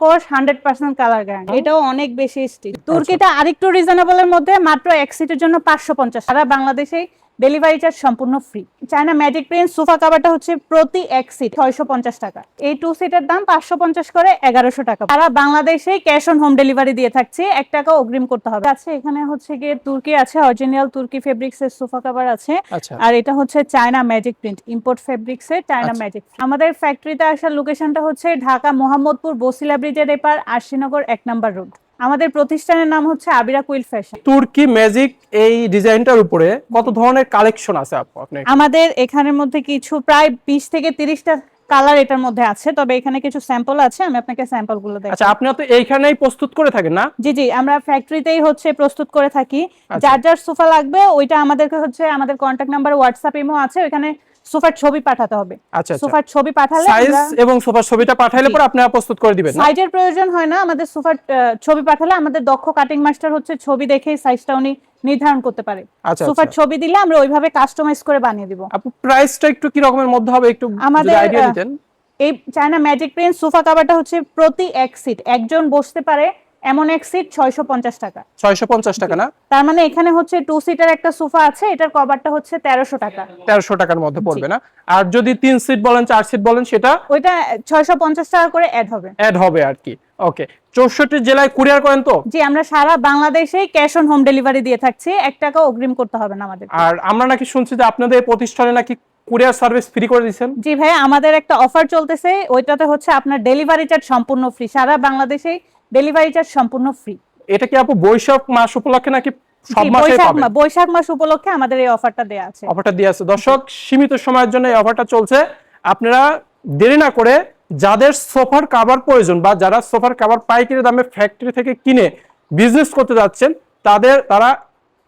কোশ 100% colour guarantee. এটাও অনেক বেশি স্টিচ। তুর্কিটা আরেকটু রিজনেবলের মধ্যে মাত্র এক সিটের জন্য 550। সারা বাংলাদেশে ডেলিভারি চার্জ সম্পূর্ণ free. China magic print sofa কভারটা হচ্ছে প্রতি এক সিট 650 টাকা। এই 2 সিটের দাম 550 করে 1100 টাকা। সারা বাংলাদেশে ক্যাশ অন হোম ডেলিভারি দিয়ে থাকছে, 1 টাকাও অগ্রিম করতে হবে। আছে এখানে হচ্ছে গিয়ে তুর্কি আছে, অরিজিনাল তুর্কি ফেব্রিক্স এর সোফা কভার আছে। আর এটা হচ্ছে China magic print import fabrics এর চায়না ম্যাজিক। আমাদের ফ্যাক্টরিতে আসার লোকেশনটা হচ্ছে ঢাকা মোহাম্মদপুর বসিলা ব্রিজের এপার আরশিনগর 1 নাম্বার রোড। আমাদের প্রতিষ্ঠানের নাম হচ্ছে আবিরা কুইল ফ্যাশন। তুর্কি ম্যাজিক এই ডিজাইনটার উপরে কত ধরনের কালেকশন আছে আপু আপনার? আমাদের এখানের মধ্যে কিছু প্রায় 20 থেকে 30টা কালার এটার মধ্যে আছে, তবে এখানে কিছু স্যাম্পল আছে, আমি আপনাকে স্যাম্পলগুলো দেখাই। আচ্ছা, আপনারা তো এইখানেই প্রস্তুত করে থাকেন না? জি জি, আমরা ফ্যাক্টরিতেই হচ্ছে প্রস্তুত করে থাকি। যার যার সোফা লাগবে ওইটা আমাদেরকে হচ্ছে আমাদের কন্টাক্ট নাম্বার হোয়াটসঅ্যাপ ইমো আছে, ওখানে সোফার ছবি পাঠাতে হবে। আচ্ছা, সোফার ছবি পাঠালে সাইজ এবং সোফার ছবিটা পাঠাইলে পরে আপনারা প্রস্তুত করে দিবেন না? সাইজের প্রয়োজন হয় না, আমাদের সোফার ছবি পাঠালে আমাদের দক্ষ কাটিং মাস্টার হচ্ছে ছবি দেখেই সাইজটা উনি নির্ধারণ করতে পারে। সোফার ছবি দিলে আমরা ওইভাবে কাস্টমাইজ করে বানিয়ে দিব। আপু প্রাইসটা একটু কি রকমের মধ্যে হবে একটু যদি আইডিয়া দিতেন? এই চায়না ম্যাজিক প্রিন্ট সোফা কভারটা হচ্ছে প্রতি এক সিট একজন বসতে পারে এমন এক সিট 650 টাকা। 650 টাকা না? তার মানে এখানে হচ্ছে 2 সিটার একটা সোফা আছে, এটার কভারটা হচ্ছে 1300 টাকা। 1300 টাকার মধ্যে পড়বে না? আর যদি 3 সিট বলেন 4 সিট বলেন সেটা ওইটা 650 টাকা করে অ্যাড হবে আর কি। ওকে, 64 জেলায় কুরিয়ার করেন তো? জি, আমরা সারা বাংলাদেশেই ক্যাশ অন হোম ডেলিভারি দিয়ে থাকছি, 1 টাকাও অগ্রিম করতে হবে না আমাদের। আর আমরা নাকি শুনছি যে আপনাদের প্রতিষ্ঠানে নাকি কুরিয়ার সার্ভিস ফ্রি করে দিয়েছেন? জি ভাই, আমাদের একটা অফার চলতেছে, ওইটাতে হচ্ছে আপনার ডেলিভারি চার্জ সম্পূর্ণ ফ্রি। সারা বাংলাদেশেই ডেলিভারি চার্জ সম্পূর্ণ ফ্রি। এটা কি আপু বৈশাখ মাস উপলক্ষে নাকি সব মাসেই পাবেন? বৈশাখ মাস উপলক্ষে আমাদের এই অফারটা দেয়া আছে। অফারটা দেয়া আছে দর্শক, সীমিত সময়ের জন্য এই অফারটা চলছে। আপনারা দেরি না করে যাদের সোফার কভার প্রয়োজন বা যারা সোফার কভার পাইকারি দামে ফ্যাক্টরি থেকে কিনে বিজনেস করতে যাচ্ছেন তারা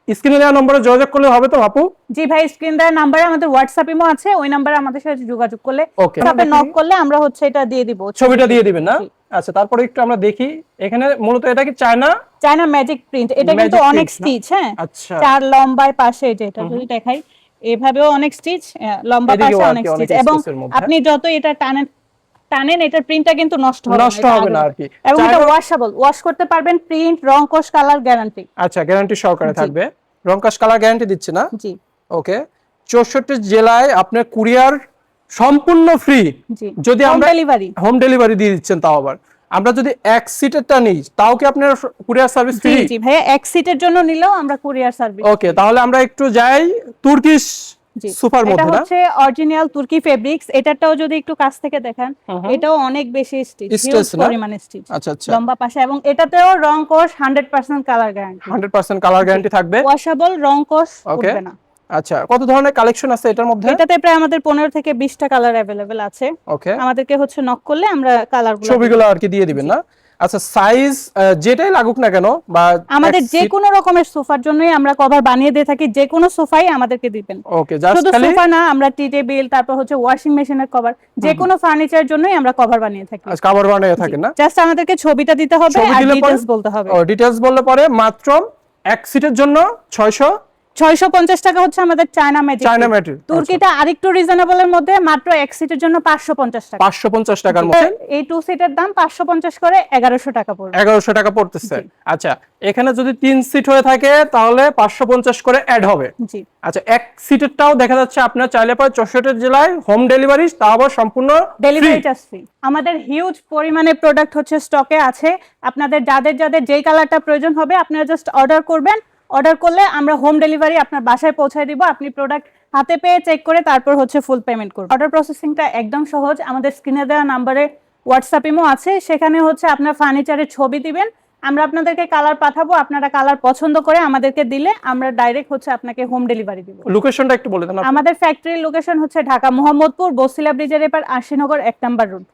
স্ক্রিনে দেওয়া নম্বরে যোগাযোগ করলে হবে তো আপু? জি ভাই, স্ক্রিন দেওয়া নম্বরে আমাদের হোয়াটসঅ্যাপ ইমো আছে, ওই নম্বরে আমাদের সাথে যোগাযোগ করলে আপনি নক করলে আমরা হচ্ছে এটা দিয়ে দিব, ছবিটা দিয়ে দিবেন না? আচ্ছা, তারপরে একটু আমরা দেখি এখানে মূলত এটা কি চায়না ম্যাজিক প্রিন্ট। এটা কিন্তু অনেক স্টিচ, হ্যাঁ আচ্ছা, 4 লম্বায় পাশে যেটা যদি দেখাই এভাবেও অনেক স্টিচ, লম্বা পাশে অনেক স্টিচ, এবং আপনি যত এটা টানেন এটার প্রিন্টটা কিন্তু নষ্ট হবে না আর কি। এবং এটা ওয়াশেবল, ওয়াশ করতে পারবেন, প্রিন্ট রং কোশ কালার গ্যারান্টি। আচ্ছা, গ্যারান্টি সহকারে থাকবে, রং কোশ কালার গ্যারান্টি দিচ্ছে না? জি ওকে, 64 জেলায় আপনার কুরিয়ার সম্পূর্ণ ফ্রি। যদি আমরা হোম ডেলিভারি দিয়ে দিচ্ছেন, তাও আবার আমরা যদি এক সিটেরটা নিই তাও কি আপনার কুরিয়ার সার্ভিস ফ্রি? জি ভাই, এক সিটের জন্য নিলেও আমরা কুরিয়ার সার্ভিস। ওকে, তাহলে আমরা একটু যাই তুর্কিশ সুপার মধ্যে। এটা হচ্ছে অরিজিনাল তুর্কি ফেব্রিক্স। এটাটাও যদি একটু কাছ থেকে দেখেন, এটাও অনেক বেশি স্টিচ, হিউজ পরিমাণে স্টিচ। আচ্ছা আচ্ছা, লম্বা পাশে, এবং এটাতেও রং কোশ 100% কালার গ্যারান্টি। 100% কালার গ্যারান্টি থাকবে, ওয়াশেবল, রং কোশ উঠবে না। আচ্ছা, কত ধরনের কালেকশন আছে এটার মধ্যে? এটাতে প্রায় আমাদের 15 থেকে 20টা কালার अवेलेबल আছে। ওকে, আমাদেরকে হচ্ছে নক করলে আমরা কালারগুলো ছবিগুলো আর কি দিয়ে দিবেন না? আচ্ছা, সাইজ যেটাই লাগুক না কেন বা আমাদের যে কোনো রকমের সোফার জন্যই আমরা কভার বানিয়ে দিয়ে থাকি, যে কোনো সোফাই আমাদেরকে দিবেন। ওকে, জাস্ট খালি সোফা না, আমরা টি টেবিল, তারপর হচ্ছে ওয়াশিং মেশিনের কভার, যে কোনো ফার্নিচারের জন্যই আমরা কভার বানিয়ে থাকি। আচ্ছা, কভার বানিয়ে থাকেন না? জাস্ট আমাদেরকে ছবিটা দিতে হবে আর ডিটেইলস বলতে হবে। ও, ডিটেইলস বললে পরে মাত্র এক সিটের জন্য 650 টাকা হচ্ছে আমাদের চায়না ম্যাজিক। তুর্কিটা আরেকটু রিজনেবলের মধ্যে মাত্র এক সিটের জন্য 550 টাকা। 550 টাকার মধ্যে এই 2 সিটের দাম 550 করে 1100 টাকা পড়বে। 1100 টাকা পড়তেছে। আচ্ছা, এখানে যদি 3 সিট হয়ে থাকে তাহলে 550 করে অ্যাড হবে। জি, আচ্ছা, এক সিটেরটাও দেখা যাচ্ছে আপনারা চাইলে পরে 64 জেলায় হোম ডেলিভারি, তাও আবার সম্পূর্ণ ডেলিভারি চার্জ ফ্রি। আমাদের হিউজ পরিমাণে প্রোডাক্ট হচ্ছে স্টকে আছে। আপনাদের যাদের যেই কালারটা প্রয়োজন হবে আপনারা জাস্ট অর্ডার করবেন, অর্ডার করলে আমরা হোম ডেলিভারি আপনার বাসায় পৌঁছায় দিব। আপনি প্রোডাক্ট হাতে পেয়ে চেক করে তারপর হচ্ছে ফুল পেমেন্ট করবেন। অর্ডার প্রসেসিংটা একদম সহজ। আমাদের স্ক্রিনে দেওয়া নম্বরে হোয়াটসঅ্যাপ ইমো আছে, সেখানে হচ্ছে আপনার ফার্নিচারের ছবি দিবেন, আমরা আপনাদেরকে কালার পাঠাবো, আপনারা কালার পছন্দ করে আমাদেরকে দিলে আমরা ডাইরেক্ট হচ্ছে আপনাকে হোম ডেলিভারি দিব। লোকেশনটা একটু বলে দেন। আমাদের ফ্যাক্টরির লোকেশন হচ্ছে ঢাকা মোহাম্মদপুর বসিলা ব্রিজের এপার আরশিনগর 1 নাম্বার রোড।